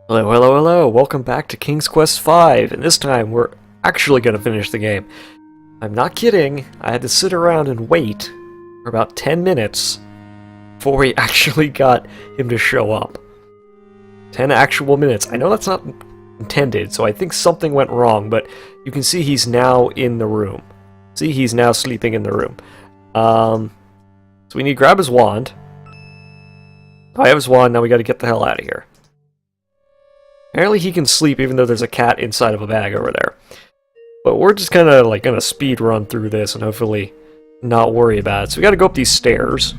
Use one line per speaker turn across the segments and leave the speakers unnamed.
Hello, hello, hello! Welcome back to King's Quest V, and this time we're actually going to finish the game. I'm not kidding, I had to sit around and wait for about 10 minutes before we actually got him to show up. 10 actual minutes. I know that's not intended, so I think something went wrong, but you can see he's now in the room. See, he's now sleeping in the room. So we need to grab his wand. I have his wand, now we gotta get the hell out of here. Apparently he can sleep even though there's a cat inside of a bag over there. But we're just kind of like gonna speed run through this and hopefully not worry about it. So we gotta go up these stairs.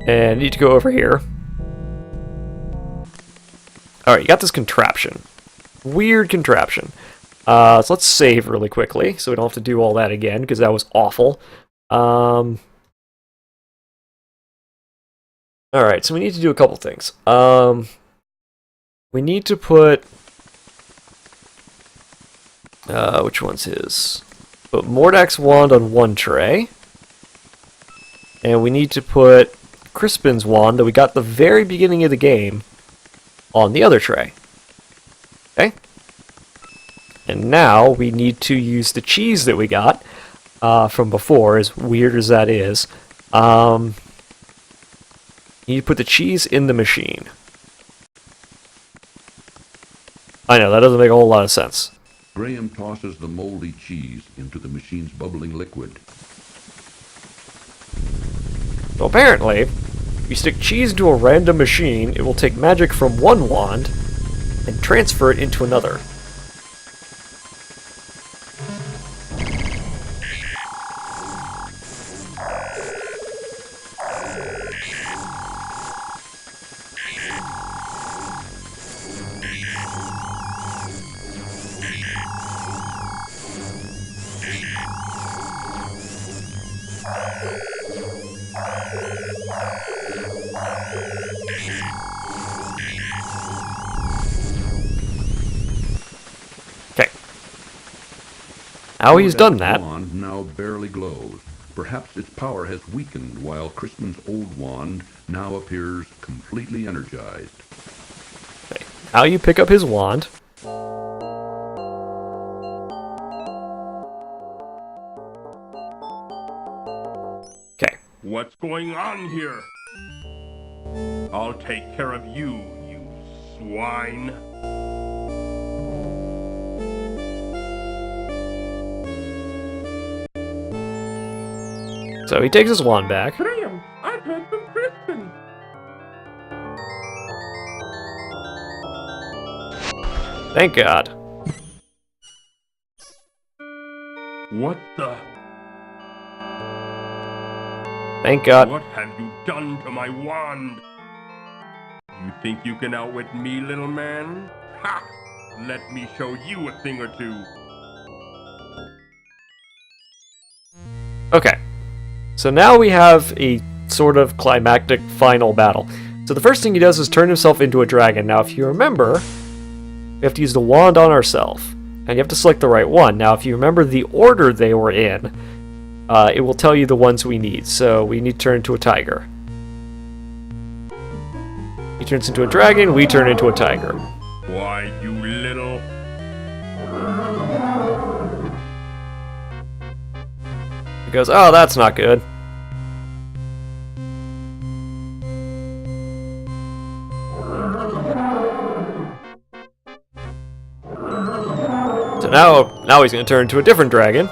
And need to go over here. Alright, you got this contraption. Weird contraption. So let's save really quickly so we don't have to do all that again because that was awful. Alright, so we need to do a couple things. We need to put... which one's his? Put Mordak's wand on one tray. And we need to put Crispin's wand that we got at the very beginning of the game on the other tray. Okay? And now we need to use the cheese that we got from before, as weird as that is. You need to put the cheese in the machine. I know, that doesn't make a whole lot of sense.
Graham tosses the moldy cheese into the machine's bubbling liquid.
So apparently, if you stick cheese into a random machine, it will take magic from one wand and transfer it into another. Okay. Now he's done that.
The wand now barely glows. Perhaps its power has weakened, while Crispin's old wand now appears completely energized.
Okay. Now you pick up his wand. Okay.
What's going on here? I'll take care of you, you swine.
So he takes his wand back.
Graham, I've heard from Crispin.
Thank God.
What the?
Thank God.
What have you done to my wand? You think you can outwit me, little man? Ha! Let me show you a thing or two.
Okay. So now we have a sort of climactic final battle. So the first thing he does is turn himself into a dragon. Now if you remember, we have to use the wand on ourselves. And you have to select the right one. Now if you remember the order they were in, it will tell you the ones we need. So we need to turn into a tiger. He turns into a dragon, we turn into a tiger.
Why, you little...
He goes, oh, that's not good. So now he's going to turn into a different dragon.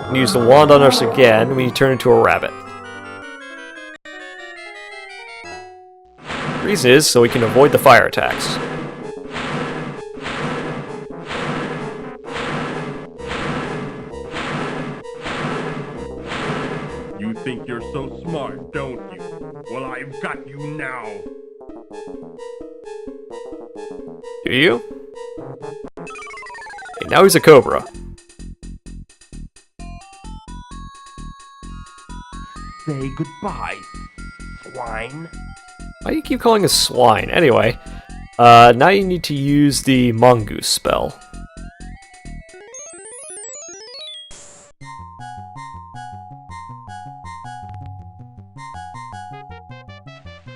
And use the wand on us again, we turn into a rabbit. The reason is so we can avoid the fire attacks.
You think you're so smart, don't you? Well, I've got you now.
Do you? Okay, now he's a cobra.
Say goodbye, swine.
Why do you keep calling us swine? Anyway, now you need to use the mongoose spell.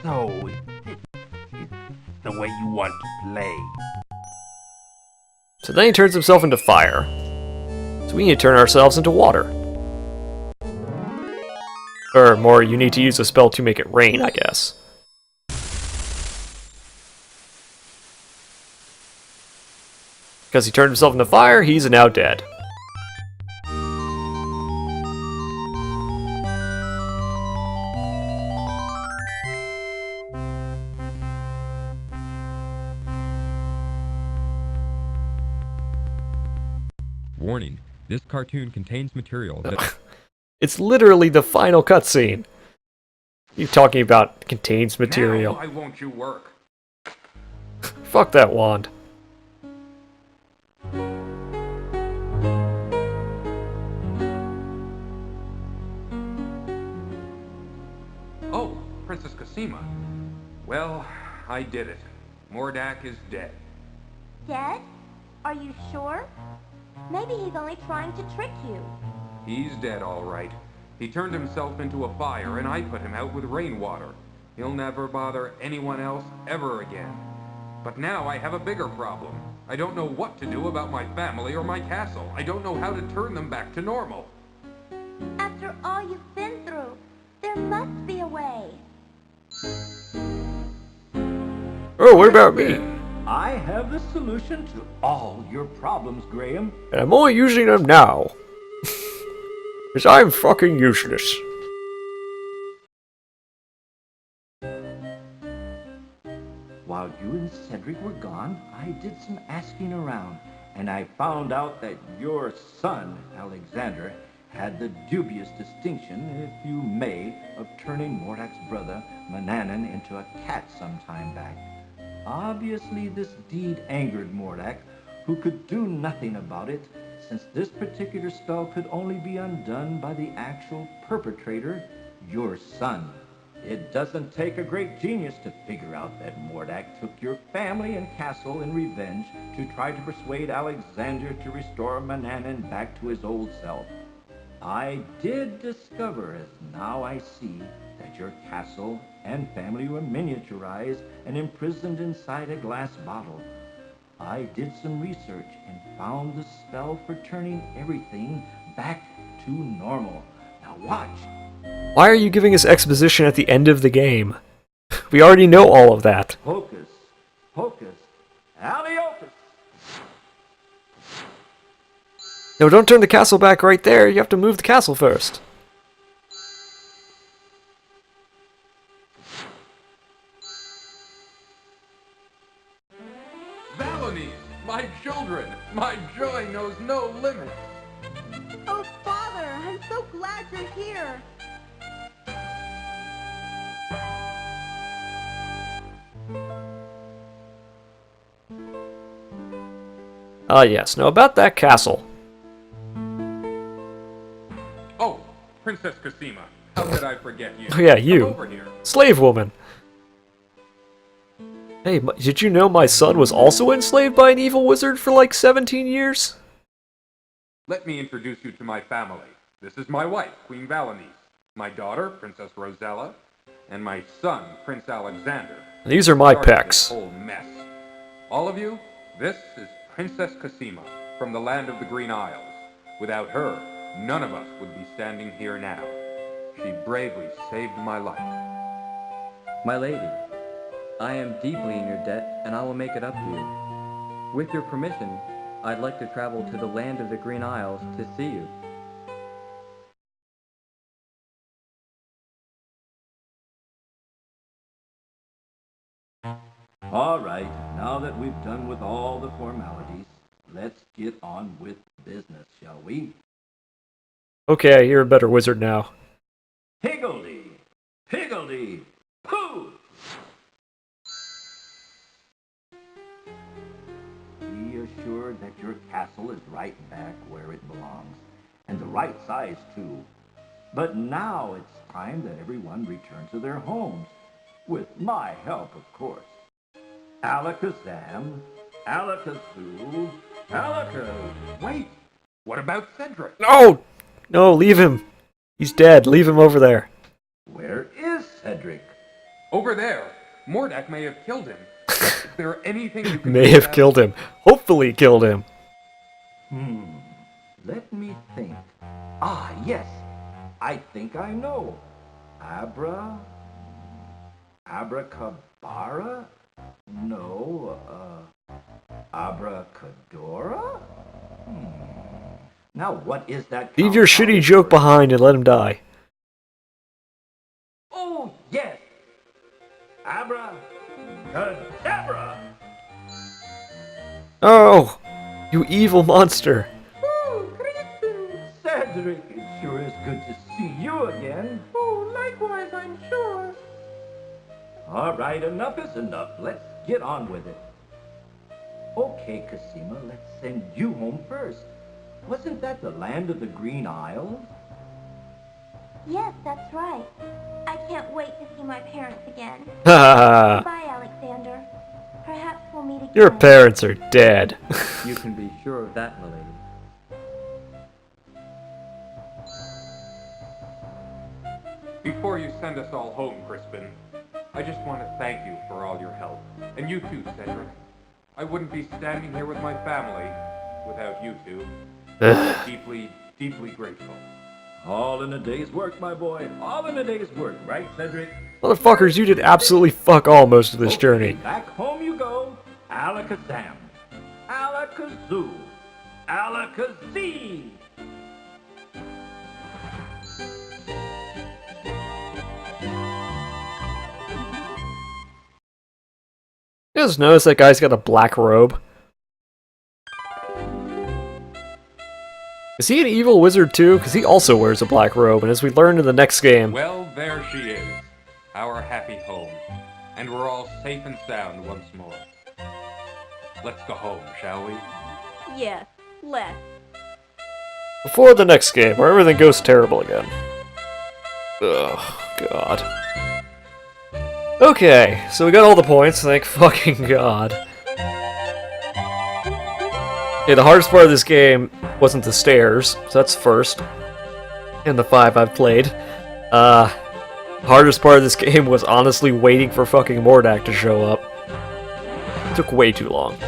So, it's the way you want to play.
So then he turns himself into fire. So we need to turn ourselves into water. Or more, you need to use a spell to make it rain, I guess. Because he turned himself into fire, he's now dead.
Warning, this cartoon contains material that...
It's literally the final cutscene. You talking about contains material.
Now, why won't you work?
Fuck that wand.
Oh, Princess Cosima. Well, I did it. Mordak is dead.
Dead? Are you sure? Maybe he's only trying to trick you.
He's dead, all right. He turned himself into a fire, and I put him out with rainwater. He'll never bother anyone else ever again. But now I have a bigger problem. I don't know what to do about my family or my castle. I don't know how to turn them back to normal.
After all you've been through, there must be a way.
Oh, what about me?
I have the solution to all your problems, Graham.
And I'm only using them now. Because I'm fucking useless.
While you and Cedric were gone, I did some asking around, and I found out that your son, Alexander, had the dubious distinction, if you may, of turning Mordak's brother, Mananan, into a cat some time back. Obviously, this deed angered Mordak, who could do nothing about it, since this particular spell could only be undone by the actual perpetrator, your son. It doesn't take a great genius to figure out that Mordak took your family and castle in revenge to try to persuade Alexander to restore Mananan back to his old self. I did discover, as now I see, that your castle and family were miniaturized and imprisoned inside a glass bottle. I did some research and found the spell for turning everything back to normal. Now watch.
Why are you giving us exposition at the end of the game? We already know all of that.
Hocus, pocus, Aliokus.
No, don't turn the castle back right there. You have to move the castle first.
Valanies, my children, my joy knows no limit.
Oh, Father, I'm so glad you're here.
Ah, yes. Now about that castle.
Oh, Princess Cosima, how could I forget you?
Oh, yeah, you.
Come over here.
Slave woman. Hey, did you know my son was also enslaved by an evil wizard for like 17 years?
Let me introduce you to my family. This is my wife, Queen Valanice, my daughter, Princess Rosella, and my son, Prince Alexander.
These are my
Started this
pecs.
whole mess. All of you, this is Princess Cosima from the land of the Green Isles. Without her, none of us would be standing here now. She bravely saved my life.
My lady, I am deeply in your debt, and I will make it up to you. With your permission, I'd like to travel to the land of the Green Isles to see you.
All right, now that we've done with all the formalities, let's get on with business, shall we?
Okay, you're a better wizard now.
Higgledy, piggledy, pooh! Be assured that your castle is right back where it belongs, and the right size too. But now it's time that everyone return to their homes, with my help, of course. Alakazam, Alakazoo, Alakaz.
Wait, what about Cedric?
No! No, leave him. He's dead. Leave him over there.
Where is Cedric?
Over there. Mordak may have killed him. Is there anything you can
May
do
have
about
killed him. Hopefully killed him.
Let me think. Ah, yes. I think I know. Abracabara? No, Abracadora? Now what is that?
Leave your shitty joke behind and let him die.
Oh, yes! Abracadabra!
Oh, you evil monster.
Cedric, it sure is good to see you again.
Oh, likewise, I'm sure.
All right, enough is enough. Let's get on with it. Okay, Cosima, let's send you home first. Wasn't that the land of the Green Isles?
Yes, that's right. I can't wait to see my parents again.
Ha!
Goodbye, Alexander. Perhaps we'll meet again.
Your parents are dead.
You can be sure of that, milady.
Before you send us all home, Crispin, I just want to thank you for all your help. And you too, Cedric. I wouldn't be standing here with my family without you two. I'm deeply, deeply grateful.
All in a day's work, my boy. All in a day's work, right, Cedric?
Motherfuckers, you did absolutely fuck all most of this journey.
Back home you go. Alakazam. Alakazoo. Alakazee.
You just notice that guy's got a black robe? Is he an evil wizard too? Because he also wears a black robe, and as we learn in the next game...
Well, there she is. Our happy home. And we're all safe and sound once more. Let's go home, shall we?
Yes, let's.
Before the next game, where everything goes terrible again. Ugh, God. Okay, so we got all the points, thank fucking God. Okay, the hardest part of this game wasn't the stairs, so that's first. In the 5 I've played. The hardest part of this game was honestly waiting for fucking Mordak to show up. It took way too long.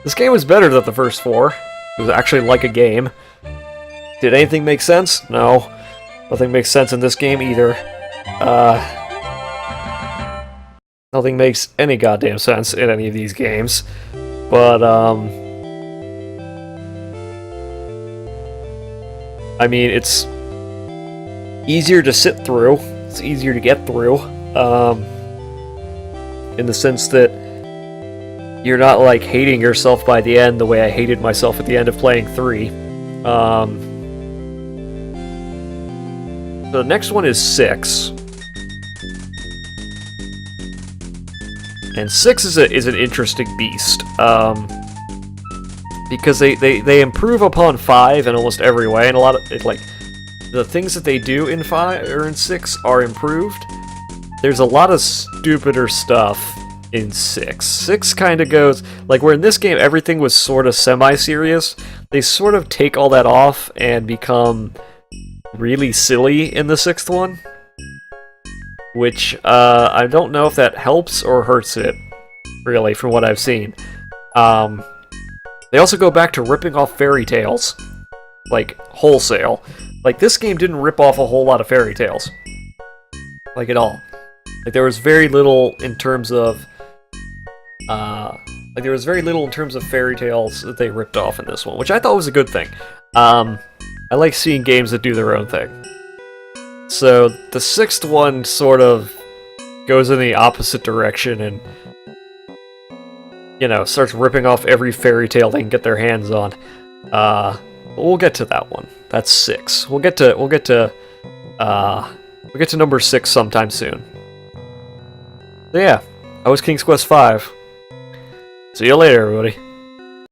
This game was better than the first 4. It was actually like a game. Did anything make sense? No. Nothing makes sense in this game either. Nothing makes any goddamn sense in any of these games. But, I mean, it's easier to sit through. It's easier to get through. In the sense that you're not, like, hating yourself by the end the way I hated myself at the end of playing 3. The next one is 6. And 6 is an interesting beast. Because they improve upon 5 in almost every way, and a lot of like the things that they do in 5 or in 6 are improved. There's a lot of stupider stuff in 6. 6 kind of goes like where in this game everything was sort of semi-serious. They sort of take all that off and become really silly in the 6th one, which I don't know if that helps or hurts it, really, from what I've seen. They also go back to ripping off fairy tales, like, wholesale. Like, this game didn't rip off a whole lot of fairy tales. Like, at all. Like, there was very little in terms of... fairy tales that they ripped off in this one, which I thought was a good thing. I like seeing games that do their own thing. So, the 6th one sort of goes in the opposite direction and, you know, starts ripping off every fairy tale they can get their hands on. We'll get to that one. That's 6. We'll get to number 6 sometime soon. So yeah, that was King's Quest V. See you later, everybody.